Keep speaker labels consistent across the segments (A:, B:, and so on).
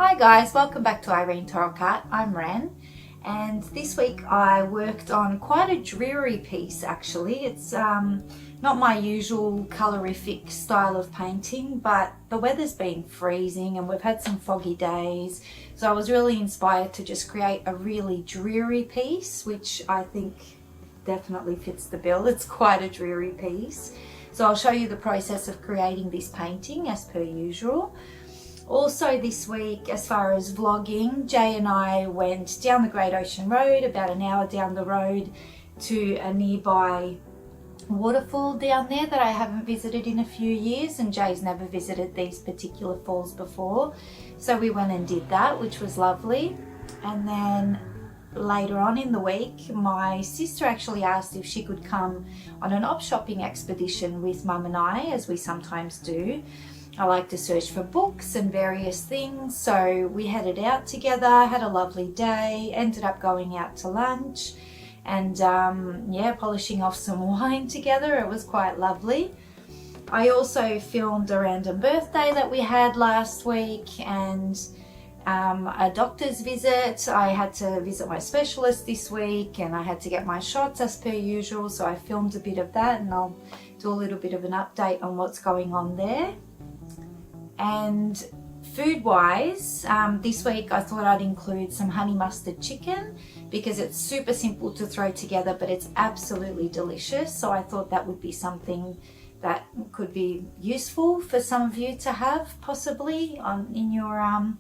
A: Hi guys, welcome back to Irene Tarot Card. I'm Ran, and this week I worked on quite a dreary piece actually. It's not my usual colorific style of painting, but the weather's been freezing and we've had some foggy days, so I was really inspired to just create a really dreary piece, which I think definitely fits the bill. It's quite a dreary piece. So I'll show you the process of creating this painting as per usual. Also this week, as far as vlogging, Jay and I went down the Great Ocean Road, about an hour down the road, to a nearby waterfall down there that I haven't visited in a few years, and Jay's never visited these particular falls before. So we went and did that, which was lovely. And then later on in the week, my sister actually asked if she could come on an op shopping expedition with Mum and I, as we sometimes do. I like to search for books and various things, so we headed out together, had a lovely day, ended up going out to lunch and yeah, polishing off some wine together. It was quite lovely. I also filmed a random birthday that we had last week and a doctor's visit. I had to visit my specialist this week and I had to get my shots as per usual, so I filmed a bit of that and I'll do a little bit of an update on what's going on there. And food wise, this week I thought I'd include some honey mustard chicken because it's super simple to throw together, but it's absolutely delicious. So I thought that would be something that could be useful for some of you to have possibly in your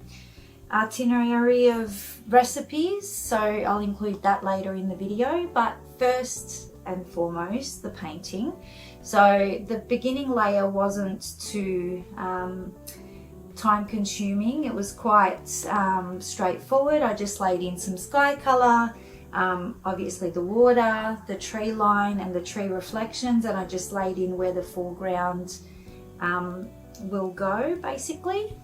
A: itinerary of recipes. So I'll include that later in the video, but first and foremost, the painting. So the beginning layer wasn't too time consuming. It was quite straightforward. I just laid in some sky color, obviously the water, the tree line and the tree reflections, and I just laid in where the foreground will go basically.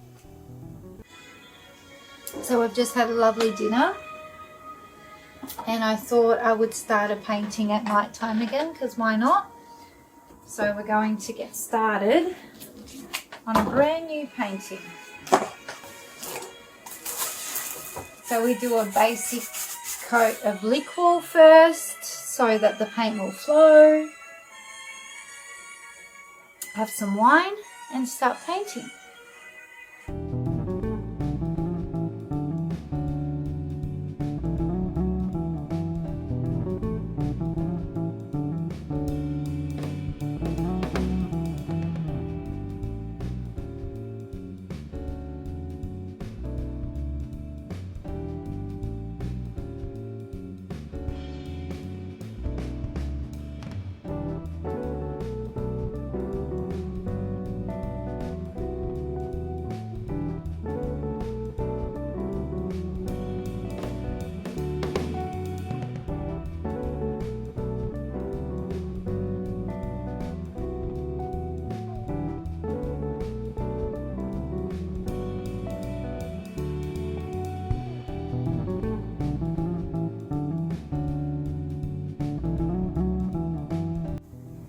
A: So we've just had a lovely dinner and I thought I would start a painting at night time again, because why not? So we're going to get started on a brand new painting. So we do a basic coat of liquid first so that the paint will flow. Have some wine and start painting.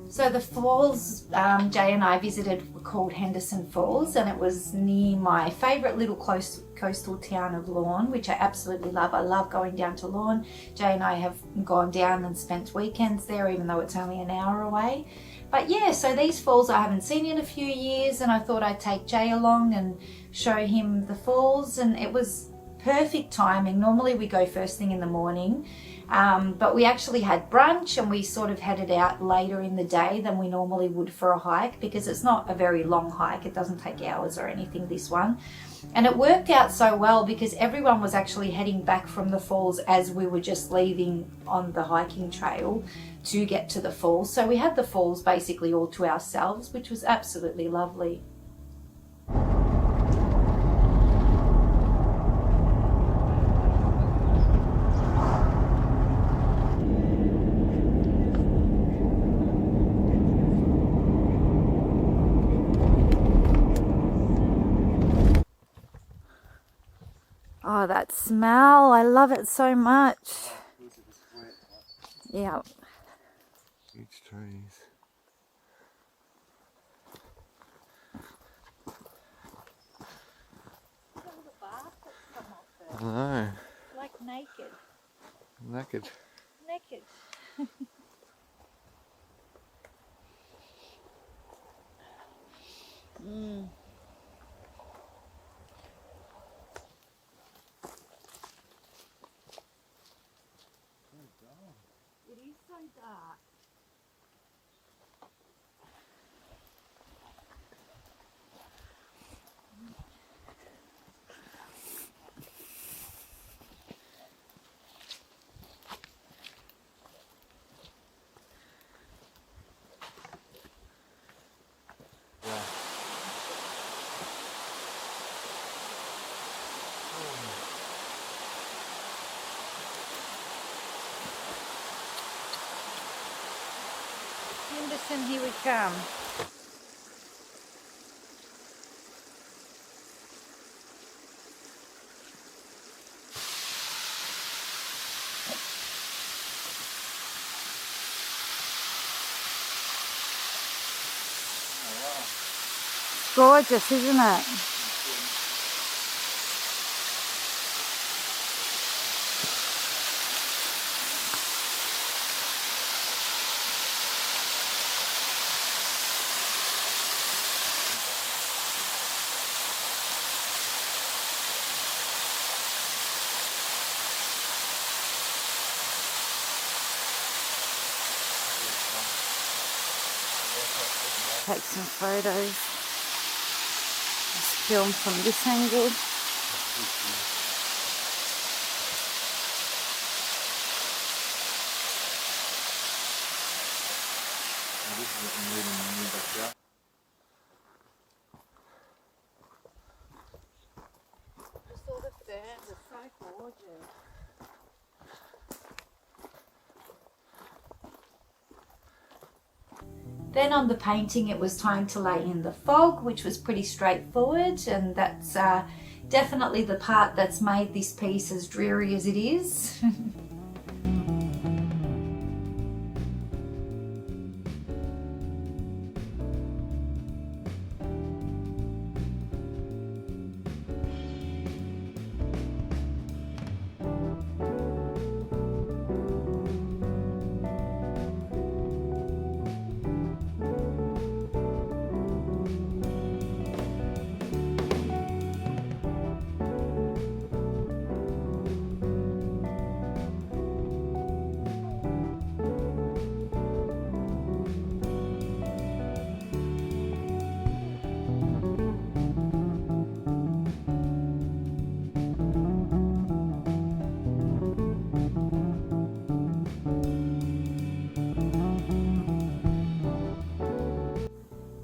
A: So the falls Jay and I visited were called Henderson Falls, and it was near my favourite little coastal town of Lorne, which I absolutely love. I love going down to Lorne. Jay and I have gone down and spent weekends there, even though it's only an hour away. But yeah, so these falls I haven't seen in a few years, and I thought I'd take Jay along and show him the falls, and it was perfect timing. Normally we go first thing in the morning, but we actually had brunch and we sort of headed out later in the day than we normally would for a hike, because it's not a very long hike. It doesn't take hours or anything, this one. And it worked out so well because everyone was actually heading back from the falls as we were just leaving on the hiking trail to get to the falls. So we had the falls basically all to ourselves, which was absolutely lovely. Oh, that smell, I love it so much. Yeah.
B: Huge trees. I know.
A: Like naked.
B: Naked.
A: Naked. It is so dark. Henderson, here we come. Gorgeous, isn't it? Take some photos. Just film from this angle. Just all the ferns are so gorgeous. Then on the painting it was time to lay in the fog, which was pretty straightforward, and that's definitely the part that's made this piece as dreary as it is.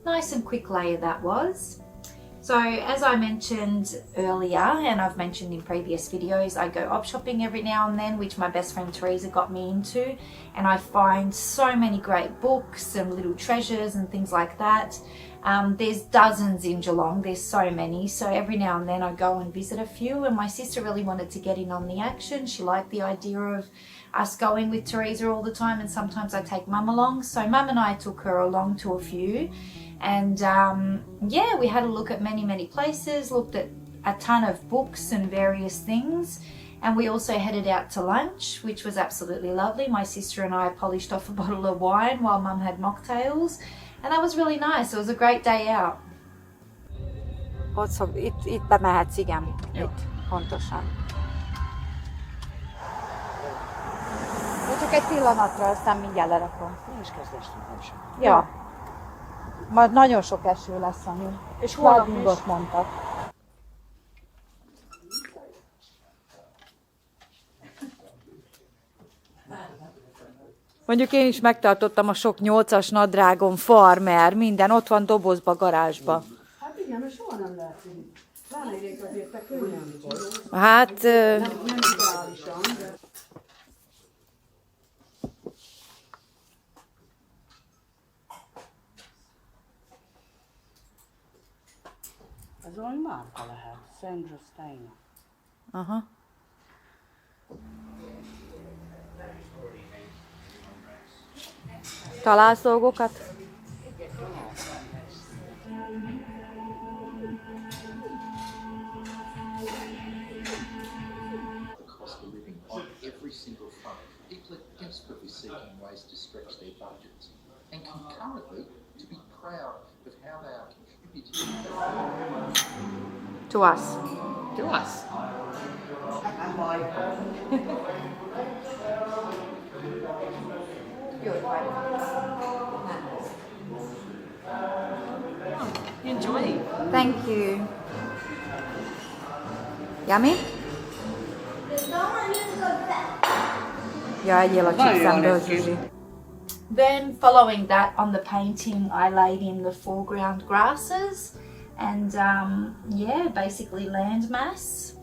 A: Nice and quick layer that was. So as I mentioned earlier, and I've mentioned in previous videos, I go op shopping every now and then, which my best friend Teresa got me into, and I find so many great books and little treasures and things like that. There's dozens in Geelong, there's so many, so every now and then I go and visit a few, and my sister really wanted to get in on the action. She liked the idea of us going with Teresa all the time, and sometimes I take Mum along, so Mum and I took her along to a few. And yeah, we had a look at many places, looked at a ton of books and various things, and we also headed out to lunch, which was absolutely lovely. My sister and I polished off a bottle of wine while Mum had mocktails, and that was really nice. It was a great day out. Itt bemehetsz, igen. Itt, pontosan. Csak egy pillanatra, aztán mindjárt lerakom.
C: Én is kezdestem, nem sem.
A: Ja. Majd nagyon sok eső lesz, ami
C: És holnap
A: Vladimot mondtak. Mondjuk én is megtartottam a sok 8-as nadrágom, farmer, minden ott van dobozba, garázsba.
C: Hát igen, mert soha nem lehet így. Ránéznék azért, te könnyen vagy.
A: Hát...
C: Nem ideálisan, de... Ez valami márka lehet, Sandra Stein.
A: Aha. Találsz dolgokat?
D: people are desperately seeking ways to stretch their budgets, and concurrently to be proud of how they are contributing
A: To us.
D: to us.
C: Enjoy.
A: Thank you. Yummy? Yeah, gillar chips sandwich usually. Then following that on the painting, I laid in the foreground grasses and yeah, basically landmass.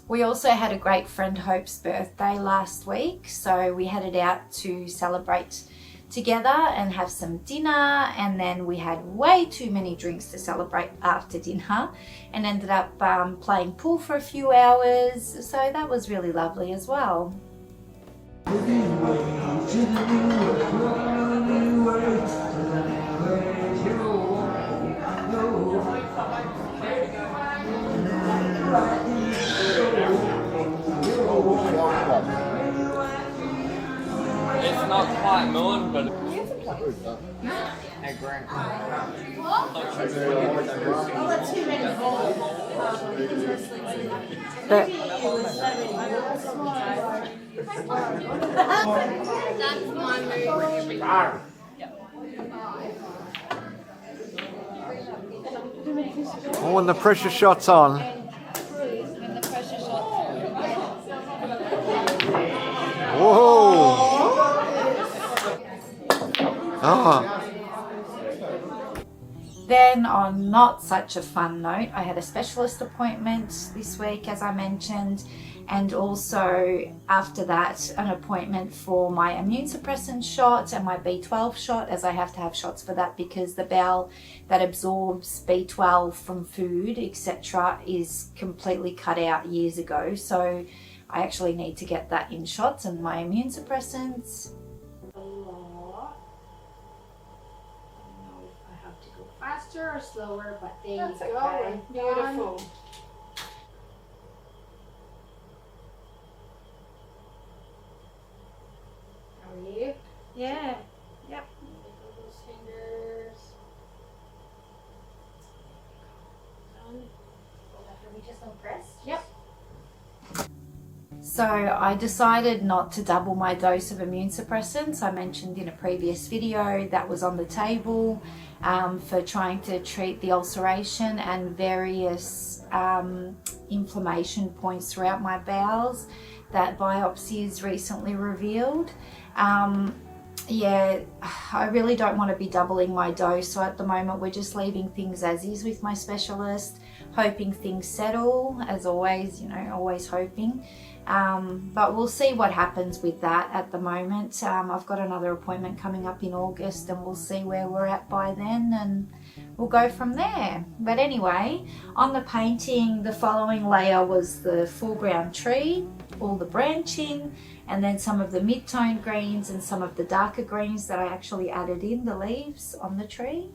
A: We also had a great friend Hope's birthday last week, so we headed out to celebrate together and have some dinner, and then we had way too many drinks to celebrate after dinner and ended up playing pool for a few hours, so that was really lovely as well.
E: It's not quite moon, but
A: But
B: Oh, when the pressure shot's on. Whoa! Ah.
A: then on not such a fun note, I had a specialist appointment this week, as I mentioned, and also after that an appointment for my immune suppressant shot and my B12 shot, as I have to have shots for that because the bowel that absorbs B12 from food, etc., is completely cut out years ago. So I actually need to get that in shots and my immune suppressants.
F: Faster or slower, but there
C: That's
F: you go.
C: okay.
F: We're done.
C: Beautiful.
F: How are you?
C: Yeah. Yep.
F: Wiggle those fingers. Done. After we just don't press. Yep.
A: So I decided not to double my dose of immune suppressants. I mentioned in a previous video that was on the table for trying to treat the ulceration and various inflammation points throughout my bowels that biopsies recently revealed. Yeah, I really don't want to be doubling my dose, so at the moment we're just leaving things as is with my specialist, hoping things settle, as always, you know, always hoping. But we'll see what happens with that at the moment. I've got another appointment coming up in August and we'll see where we're at by then and we'll go from there. But anyway, on the painting, the following layer was the foreground tree, all the branching, and then some of the mid-tone greens and some of the darker greens that I actually added in the leaves on the tree.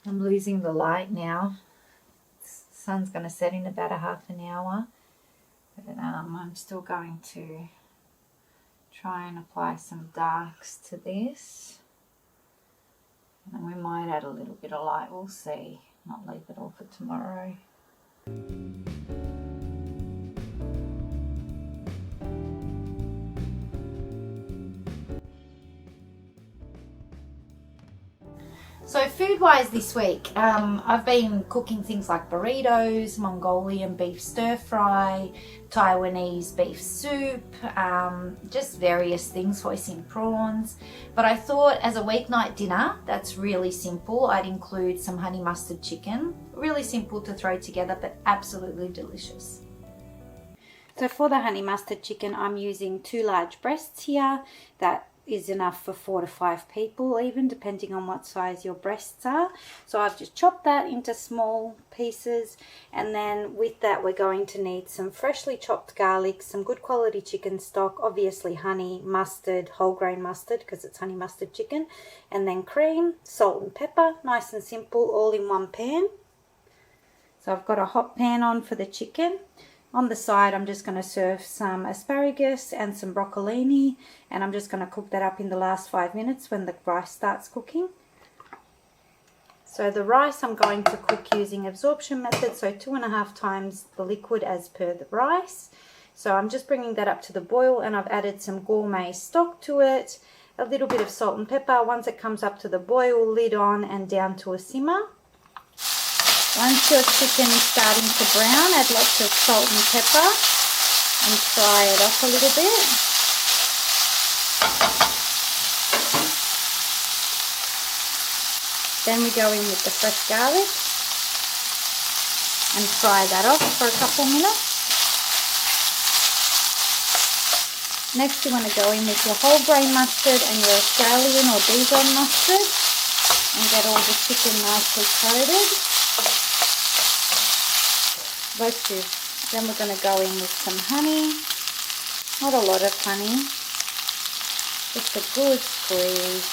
A: I'm losing the light now. The sun's going to set in about a half an hour. But I'm still going to try and apply some darks to this. And we might add a little bit of light, we'll see. Not leave it all for tomorrow. So food-wise this week, I've been cooking things like burritos, Mongolian beef stir-fry, Taiwanese beef soup, just various things, hoisin prawns. But I thought as a weeknight dinner, that's really simple. I'd include some honey mustard chicken. Really simple to throw together, but absolutely delicious. So for the honey mustard chicken, I'm using 2 large breasts here. That is enough for 4 to 5 people, even depending on what size your breasts are. So I've just chopped that into small pieces, and then with that we're going to need some freshly chopped garlic, some good quality chicken stock, obviously honey mustard, whole grain mustard because it's honey mustard chicken, and then cream, salt and pepper, nice and simple, all in one pan. So I've got a hot pan on for the chicken. On the side, I'm just going to serve some asparagus and some broccolini, and I'm just going to cook that up in the last 5 minutes when the rice starts cooking. So the rice I'm going to cook using absorption method, so 2.5 times the liquid as per the rice. So I'm just bringing that up to the boil, and I've added some gourmet stock to it, a little bit of salt and pepper. Once it comes up to the boil, lid on and down to a simmer. Once your chicken is starting to brown, add lots of salt and pepper and fry it off a little bit. Then we go in with the fresh garlic and fry that off for a couple minutes. Next you want to go in with your whole grain mustard and your Australian or Dijon mustard and get all the chicken nicely coated. Then we're going to go in with some honey, not a lot of honey, just a good squeeze,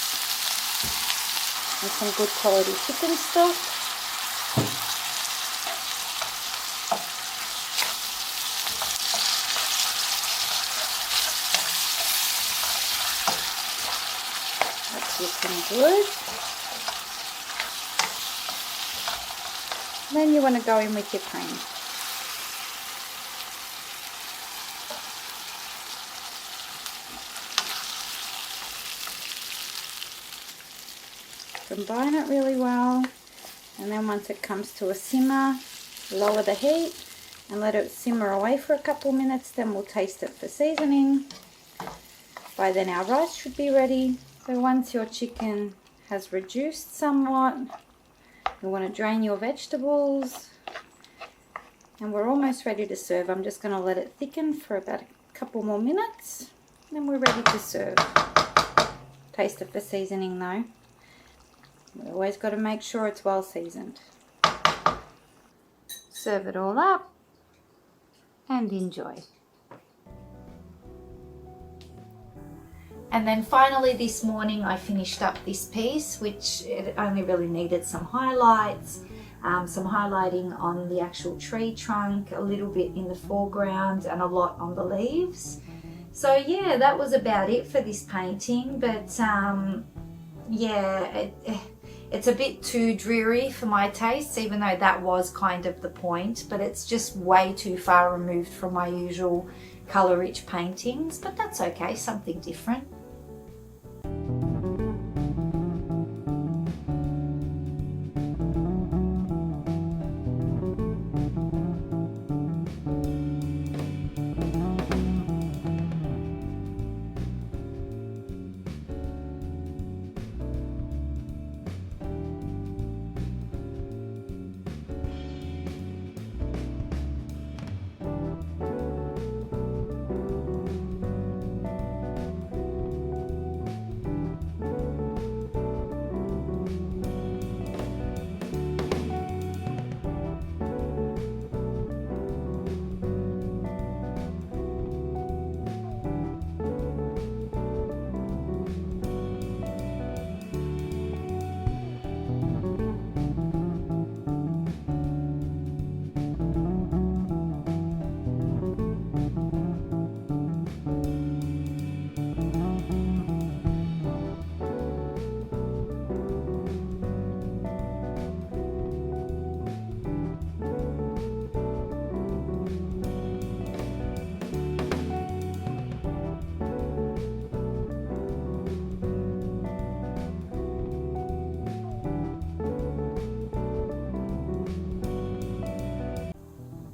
A: and some good quality chicken stock. That's looking good. Then you want to go in with your cream. Combine it really well, and then once it comes to a simmer, lower the heat and let it simmer away for a couple minutes. Then we'll taste it for seasoning. By then our rice should be ready. So once your chicken has reduced somewhat, you want to drain your vegetables, and we're almost ready to serve. I'm just going to let it thicken for about a couple more minutes, then we're ready to serve. Taste it for seasoning though. We always got to make sure it's well seasoned. Serve it all up and enjoy. And then finally this morning I finished up this piece, which it only really needed some highlights, some highlighting on the actual tree trunk, a little bit in the foreground and a lot on the leaves. So yeah, that was about it for this painting, but yeah, it's a bit too dreary for my tastes, even though that was kind of the point, but it's just way too far removed from my usual colour-rich paintings, but that's okay, something different.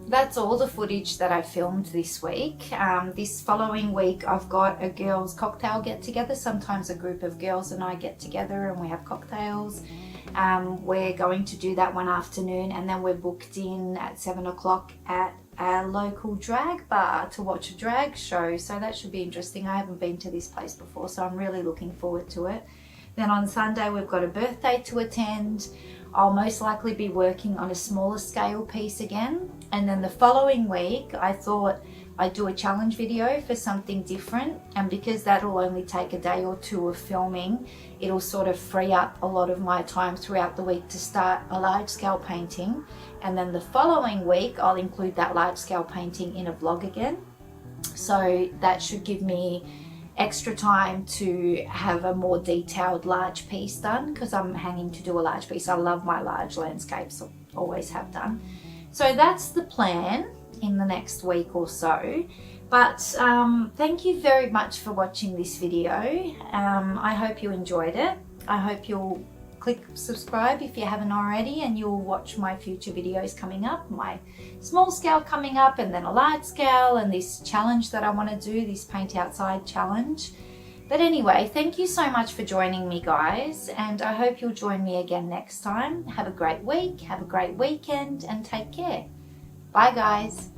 A: that's all the footage that I filmed this week. This following week I've got a girls cocktail get together. Sometimes a group of girls and I get together and we have cocktails. We're going to do that one afternoon, and then we're booked in at 7 o'clock at a local drag bar to watch a drag show, so that should be interesting. I haven't been to this place before, so I'm really looking forward to it. Then on Sunday we've got a birthday to attend. I'll most likely be working on a smaller scale piece again, and then the following week I thought I'd do a challenge video for something different, and because that'll only take a day or two of filming, it'll sort of free up a lot of my time throughout the week to start a large scale painting. And then the following week I'll include that large scale painting in a vlog again, so that should give me extra time to have a more detailed large piece done, because I'm hanging to do a large piece. I love my large landscapes, always have done. So that's the plan in the next week or so. But thank you very much for watching this video. I hope you enjoyed it. I hope you'll click subscribe if you haven't already, and you'll watch my future videos coming up, my small scale coming up, and then a large scale, and this challenge that I want to do, this paint outside challenge. But anyway, thank you so much for joining me, guys, and I hope you'll join me again next time. Have a great week, have a great weekend, and take care. Bye, guys.